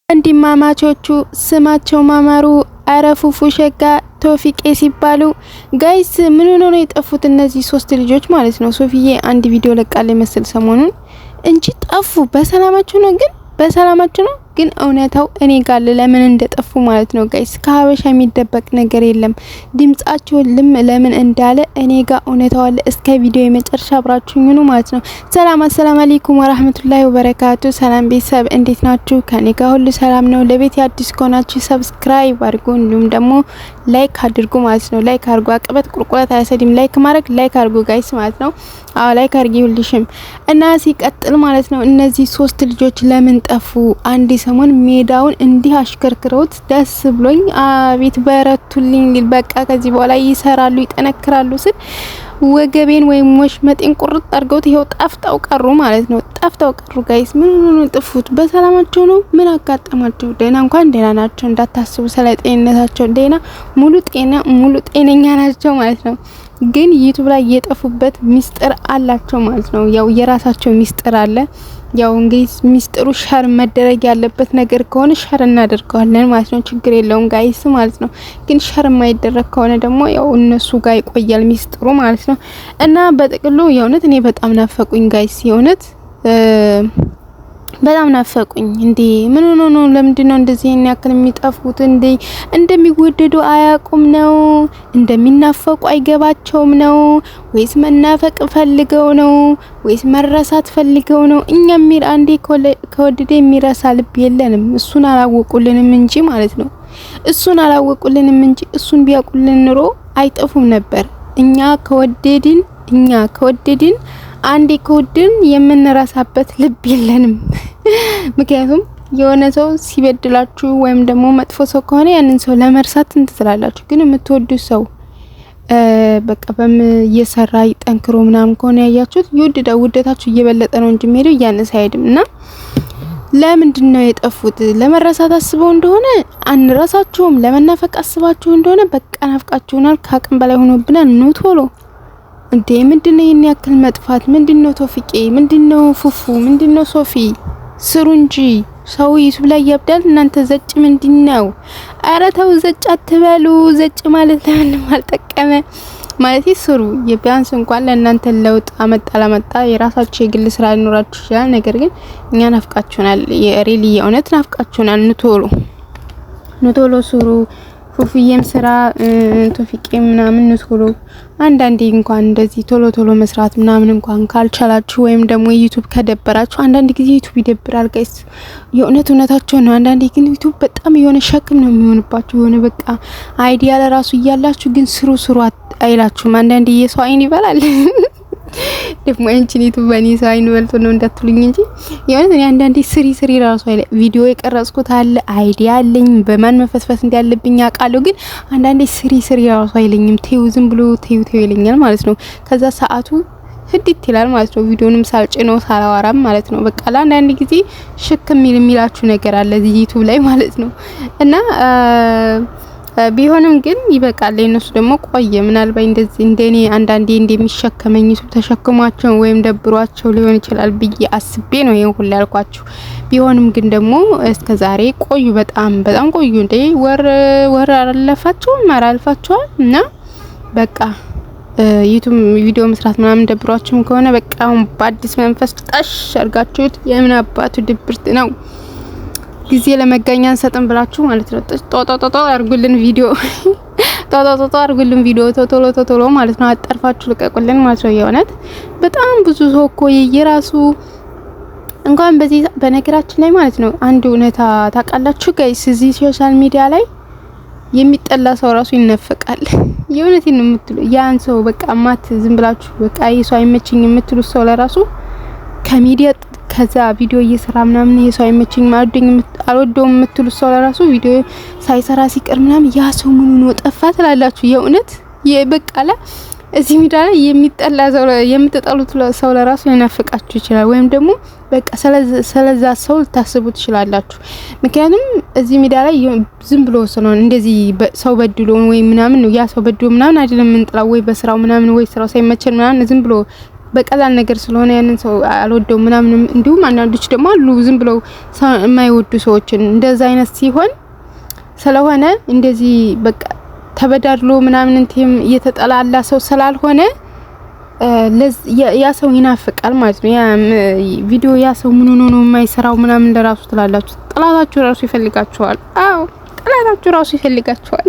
እንዲማማቾቹ ስማቸው ማማሩ አረፉፉ ሸጋ ቶፊቄ ሲባሉ ጋይስ ምን ሆነው ነው የጠፉት እነዚህ ሶስት ልጆች ማለት ነው። ሶፊዬ አንድ ቪዲዮ ለቃለ መስል ሰሞኑን እንጂ ጠፉ። በሰላማቸው ነው ግን በሰላማቸው ነው ግን እውነታው እኔ ጋር ለምን እንደጠፉ ማለት ነው ጋይስ። ከሀበሻ የሚደበቅ ነገር የለም። ድምጻቸው ለምን እንዳለ እኔ ጋር እውነታው አለ። እስከ ቪዲዮ የመጨረሻ አብራችሁኝ ነው ማለት ነው። ሰላም አሰላሙ አለይኩም ወራህመቱላሂ ወበረካቱ። ሰላም ቤተሰብ እንዴት ናችሁ? ከኔ ጋር ሁሉ ሰላም ነው። ለቤት አዲስ ከሆናችሁ ሰብስክራይብ አድርጉ፣ እንዲሁም ደግሞ ላይክ አድርጉ ማለት ነው። ላይክ አድርጉ። አቀበት ቁርቁረት አያሰድም። ላይክ ማድረግ ላይክ አድርጉ ጋይስ ማለት ነው። አዎ ላይክ አድርጊ ሁልሽም እና ሲቀጥል ማለት ነው እነዚህ ሶስት ልጆች ለምን ጠፉ? አንድ ሰሞን ሜዳውን እንዲህ አሽከርክረውት ደስ ብሎኝ አቤት በረቱልኝ፣ በቃ ከዚህ በኋላ ይሰራሉ ይጠነክራሉ ስል ወገቤን ወይም ወሽመጤን ቁርጥ አድርገውት ይሄው ጠፍተው ቀሩ ማለት ነው። ጠፍተው ቀሩ ጋይስ። ምን ነው ጥፉት? በሰላማቸው ነው? ምን አጋጠማቸው? ደህና እንኳን ደህና ናቸው እንዳታስቡ፣ ስለ ጤንነታቸው ደህና ሙሉ ጤነኛ ናቸው ማለት ነው። ግን ዩቲዩብ ላይ የጠፉበት ሚስጥር አላቸው ማለት ነው። ያው የራሳቸው ሚስጥር አለ። ያው እንግዲህ ሚስጥሩ ሸር መደረግ ያለበት ነገር ከሆነ ሸር እናደርገዋለን ማለት ነው። ችግር የለውም ጋይስ ማለት ነው። ግን ሸር የማይደረግ ከሆነ ደግሞ ያው እነሱ ጋር ይቆያል ሚስጥሩ ማለት ነው። እና በጥቅሉ የእውነት እኔ በጣም ናፈቁኝ ጋይስ የእውነት በጣም ናፈቁኝ። እንዴ ምን ሆኖ ነው? ለምንድነው እንደዚህ ያክል የሚጠፉት? እንዴ እንደሚወደዱ አያቁም ነው? እንደሚናፈቁ አይገባቸውም ነው? ወይስ መናፈቅ ፈልገው ነው? ወይስ መረሳት ፈልገው ነው? እኛ አንዴ ከወደደ የሚረሳ ልብ የለንም። እሱን አላወቁልንም እንጂ ማለት ነው። እሱን አላወቁልንም እንጂ እሱን ቢያውቁልን ኑሮ አይጠፉም ነበር። እኛ ከወደድን አንዴ ከወደድን የምንረሳበት ልብ የለንም። ምክንያቱም የሆነ ሰው ሲበድላችሁ ወይም ደግሞ መጥፎ ሰው ከሆነ ያንን ሰው ለመርሳት እንትላላችሁ። ግን የምትወዱት ሰው በቃ እየሰራ ይጠንክሮ ምናምን ከሆነ ያያችሁት ውደታችሁ እየበለጠ ነው እንጂ የሚሄደው እያነሰ አይሄድም። እና ለምንድን ነው የጠፉት? ለመረሳት አስበው እንደሆነ አንረሳችሁም። ለመናፈቅ አስባችሁ እንደሆነ በቃ ናፍቃችሁናል፣ ከአቅም በላይ ሆኖብናል፣ ኑ ቶሎ እንዴ ምንድነው ይሄን ያክል መጥፋት? ምንድነው ቶፊቄ? ምንድነው ፉፉ? ምንድነው ሶፊ? ስሩ እንጂ ሰው ዩቲዩብ ላይ ያብዳል። እናንተ ዘጭ ምንድነው? አረ ተው ዘጭ አትበሉ። ዘጭ ማለት ለምንም አልጠቀመ ማለት ስሩ። የቢያንስ እንኳን ለእናንተ ለውጥ አመጣ የራሳችሁ የግል ስራ ሊኖራችሁ ይችላል። ነገር ግን እኛ ናፍቃችሁናል። የሪሊ የእውነት ናፍቃችሁናል። ኑ ቶሎ ስሩ። ፉፉዬም ስራ ቶፊቄ ምናምን ንስሩ። አንዳንዴ እንኳን እንደዚህ ቶሎ መስራት ምናምን እንኳን ካልቻላችሁ ወይም ደግሞ ዩቲዩብ ከደበራችሁ፣ አንዳንድ ጊዜ ዩቲዩብ ይደብራል ጋይስ። የእውነታቸው ነው። አንዳንዴ ግን ዩቲዩብ በጣም የሆነ ሸክም ነው የሚሆንባችሁ። የሆነ በቃ አይዲያ ለራሱ እያላችሁ ግን ስሩ አይላችሁም። አንዳንዴ የሰው አይን ይበላል። ደግሞ እንቺኒቱ በኔ ሰው አይን በልቶ ነው እንዳትሉኝ እንጂ የሆነ እኔ አንዳንዴ ስሪ ራሱ አይለ ቪዲዮ የቀረጽኩት አለ አይዲያ አለኝ በማን መፈስፈስ እንዳለብኝ አውቃለሁ። ግን አንዳንዴ ስሪ ራሱ አይለኝም። ተይው ዝም ብሎ ተይው ይለኛል ማለት ነው። ከዛ ሰዓቱ ህዲት ይላል ማለት ነው። ቪዲዮንም ሳልጭነው ሳላወራም ማለት ነው። በቃ ለአንዳንድ ጊዜ ሽክም የሚላችሁ ነገር አለ እዚህ ዩቲዩብ ላይ ማለት ነው። እና ቢሆንም ግን ይበቃል። እነሱ ደግሞ ቆየ ምናልባት እንደዚህ እንደኔ አንዳንዴ እንደሚሸከመኝ ዩቲዩብ ተሸክሟቸው ወይም ደብሯቸው ሊሆን ይችላል ብዬ አስቤ ነው ይሄን ሁሉ ያልኳችሁ። ቢሆንም ግን ደግሞ እስከ ዛሬ ቆዩ፣ በጣም ቆዩ። እንዴ ወር አልፋቸዋል እና በቃ ዩቲዩብ ቪዲዮ መስራት ምናምን ደብሯችሁም ከሆነ በቃ አሁን በአዲስ መንፈስ ጣሽ አርጋችሁት የምን አባቱ ድብርት ነው ጊዜ ለመገኛ እንሰጥም ብላችሁ ማለት ነው። ጦጦ አርጉልን ቪዲዮ ቶሎ ማለት ነው። አጠርፋችሁ ልቀቁልን ማለት ነው። የእውነት በጣም ብዙ ሰው እኮ የራሱ እንኳን በዚህ በነገራችን ላይ ማለት ነው አንድ እውነታ ታውቃላችሁ ጋይስ፣ እዚህ ሶሻል ሚዲያ ላይ የሚጠላ ሰው ራሱ ይነፈቃል። የእውነቴን ነው የምትሉ ያን ሰው በቃ ዝም ብላችሁ በቃ ይሄ ሰው አይመችኝ የምትሉ ሰው ለራሱ ከሚዲያ ከዛ ቪዲዮ እየሰራ ምናምን ይሄ ሰው አይመችኝ አልወደውም የምትሉ ሰው ለራሱ ቪዲዮ ሳይሰራ ሲቀር ምናምን ያ ሰው ምን ነው ጠፋ ትላላችሁ። የእውነት የበቃላ እዚህ ሚዲያ ላይ የሚጠላ ሰው የምትጠሉት ሰው ለራሱ ሊናፍቃችሁ ይችላል። ወይም ደግሞ በቃ ስለዛ ሰው ልታስቡ ትችላላችሁ። ምክንያቱም እዚህ ሚዲያ ላይ ዝም ብሎ ስለሆነ እንደዚህ ሰው በድሎ ወይ ምናምን ነው ያ ሰው በድሎ ምናምን አይደለም እንጥላው ወይ በስራው ምናምን ወይ ስራው ሳይመቸን ምናምን ዝም ብሎ በቀላል ነገር ስለሆነ ያንን ሰው አልወደው ምናምን። እንዲሁም አንዳንዶች ደግሞ አሉ ዝም ብለው የማይወዱ ሰዎችን እንደዛ አይነት ሲሆን ስለሆነ እንደዚህ በቃ ተበዳድሎ ምናምን እንትም እየተጠላላ ሰው ስላልሆነ ያ ሰው ይናፍቃል ማለት ነው። ያ ቪዲዮ ያ ሰው ምን ሆኖ ነው የማይሰራው ምናምን ለራሱ ትላላችሁ። ጥላታችሁ ራሱ ይፈልጋችኋል። አዎ ጥላታችሁ ራሱ ይፈልጋችኋል።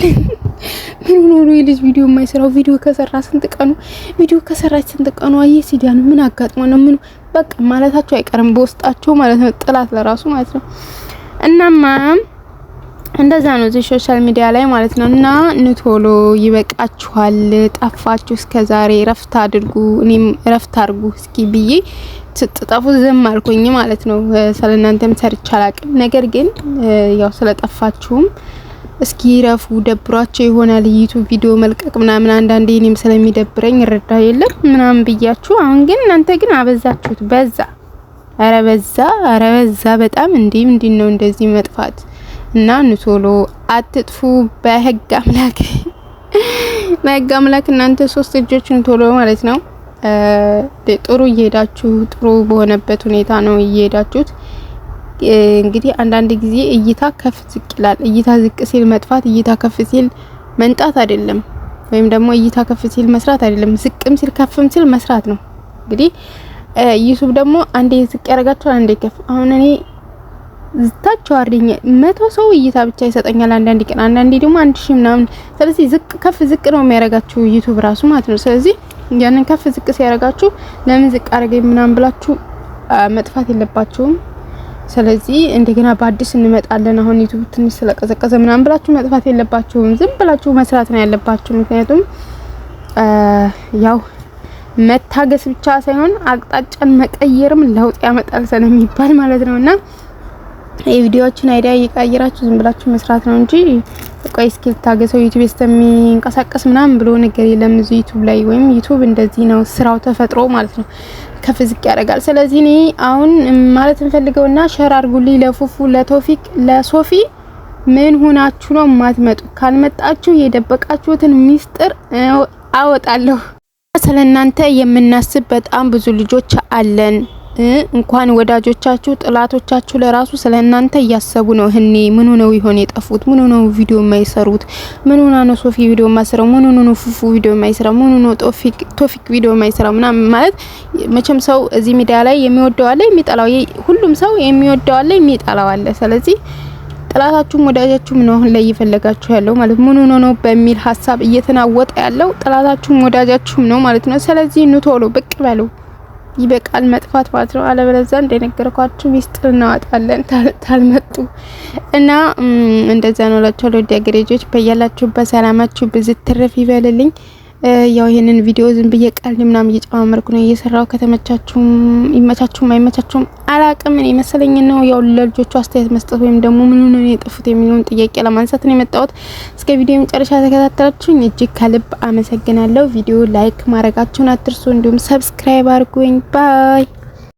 ምን ሆኖ ነው የልጅ ቪዲዮ የማይሰራው? ቪዲዮ ከሰራ ስንት ቀኑ? ቪዲዮ ከሰራች ስንት ቀኑ? ሲዲያን ምን አጋጥሞ ነው? ምን በቃ ማለታችሁ አይቀርም በውስጣችሁ ማለት ነው። ጥላት ለራሱ ማለት ነው። እናማ እንደዛ ነው እዚህ ሶሻል ሚዲያ ላይ ማለት ነው። እና ንቶሎ ይበቃችኋል። ጠፋችሁ እስከዛሬ ረፍት አድርጉ፣ እኔም ረፍት አድርጉ እስኪ ብዬ ስትጠፉ ዝም አልኩኝ ማለት ነው። ስለናንተም ሰርቻ አላቅም። ነገር ግን ያው ስለጠፋችሁም እስኪ ረፉ፣ ደብሯቸው ይሆናል ዩቲዩብ ቪዲዮ መልቀቅ ምናምን አንዳንዴ እኔም ስለሚደብረኝ ረዳ የለም ምናምን ብያችሁ። አሁን ግን እናንተ ግን አበዛችሁት። በዛ አረ በዛ በጣም እንዴ ምንድነው እንደዚህ መጥፋት? እና ንቶሎ አትጥፉ በህግ አምላክ እናንተ 3 ልጆችን ቶሎ ማለት ነው ጥሩ እየሄዳችሁ ጥሩ በሆነበት ሁኔታ ነው እየሄዳችሁት። እንግዲህ አንዳንድ ጊዜ እይታ ከፍ ዝቅ ይላል። እይታ ዝቅ ሲል መጥፋት፣ እይታ ከፍ ሲል መንጣት አይደለም፣ ወይም ደግሞ እይታ ከፍ ሲል መስራት አይደለም፣ ዝቅም ሲል ከፍም ሲል መስራት ነው። እንግዲህ ዩቲዩብ ደግሞ አንዴ ዝቅ ያረጋችኋል፣ አንዴ ከፍ። አሁን እኔ ዝታቸው አርኝ 100 ሰው እይታ ብቻ ይሰጠኛል አንዳንድ ቀን፣ አንዳንዴ ደግሞ 1000 ምናምን። ስለዚህ ዝቅ ከፍ ዝቅ ነው የሚያረጋችሁ ዩቲዩብ ራሱ ማለት ነው። ስለዚህ ያንን ከፍ ዝቅ ሲያረጋችሁ ለምን ዝቅ አረገኝ ምናምን ብላችሁ መጥፋት የለባችሁም። ስለዚህ እንደገና በአዲስ እንመጣለን አሁን ዩቲዩብ ትንሽ ስለቀዘቀዘ ምናምን ብላችሁ መጥፋት የለባችሁም። ዝም ብላችሁ መስራት ነው ያለባችሁ። ምክንያቱም ያው መታገስ ብቻ ሳይሆን አቅጣጫን መቀየርም ለውጥ ያመጣል ስለሚባል ማለት ነውና የቪዲዮዎችን አይዲያ እየቀየራችሁ ዝም ብላችሁ መስራት ነው እንጂ ቆይ እስኪ ታገሰው ዩቲዩብ እስከሚንቀሳቀስ ምናምን ብሎ ነገር የለም እዚህ ዩቲዩብ ላይ። ወይም ዩቲዩብ እንደዚህ ነው ስራው ተፈጥሮ ማለት ነው፣ ከፍ ዝቅ ያደርጋል። ስለዚህ እኔ አሁን ማለት እንፈልገውና ሸር አድርጉልኝ ለፉፉ፣ ለቶፊቅ፣ ለሶፊ ምን ሆናችሁ ነው ማትመጡ? ካልመጣችሁ የደበቃችሁትን ሚስጥር አወጣለሁ። ስለናንተ የምናስብ በጣም ብዙ ልጆች አለን። እንኳን ወዳጆቻችሁ ጥላቶቻችሁ ለራሱ ስለናንተ እያሰቡ ነው። እኔ ምን ሆነው ይሆን የጠፉት? ምን ሆነው ቪዲዮ የማይሰሩት? ምን ሆነ ነው ሶፊ ቪዲዮ የማይሰራው? ምን ሆነ ነው ፉፉ ቪዲዮ የማይሰራው? ምን ሆነ ቶፊቅ ቪዲዮ የማይሰራው? ምናምን ማለት መቼም ሰው እዚህ ሚዲያ ላይ የሚወደው አለ፣ የሚጠላው። ሁሉም ሰው የሚወደው አለ፣ የሚጠላው አለ። ስለዚህ ጥላታችሁም ወዳጃችሁም ነው አሁን ላይ እየፈለጋችሁ ያለው ማለት ምን ሆነ ነው በሚል ሀሳብ እየተናወጠ ያለው ጥላታችሁም ወዳጃችሁም ነው ማለት ነው። ስለዚህ ቶሎ ብቅ በሉ። ይበቃል መጥፋት ማለት ነው። አለበለዚያ እንደነገርኳችሁ ሚስጥር እናወጣለን ታልመጡ እና እንደዛ ነው እላችኋለሁ። ወደ አገሬጆች በያላችሁበት ሰላማችሁ ብዝት ትርፍ ይበልልኝ። ያው ይሄንን ቪዲዮ ዝም ብዬ ቀልድ ምናምን እየጨማመርኩ ነው እየሰራው። ከተመቻችሁም ይመቻችሁም አይመቻችሁም አላቅም። እኔ መሰለኝ ነው ያው ለልጆቹ አስተያየት መስጠት ወይም ደግሞ ምን ሆነ ነው የጠፉት የሚለውን ጥያቄ ለማንሳት ነው የመጣሁት። እስከ ቪዲዮ መጨረሻ ተከታተላችሁኝ እጅግ ከልብ አመሰግናለሁ። ቪዲዮ ላይክ ማድረጋችሁን አትርሱ፣ እንዲሁም ሰብስክራይብ አድርጉኝ። ባይ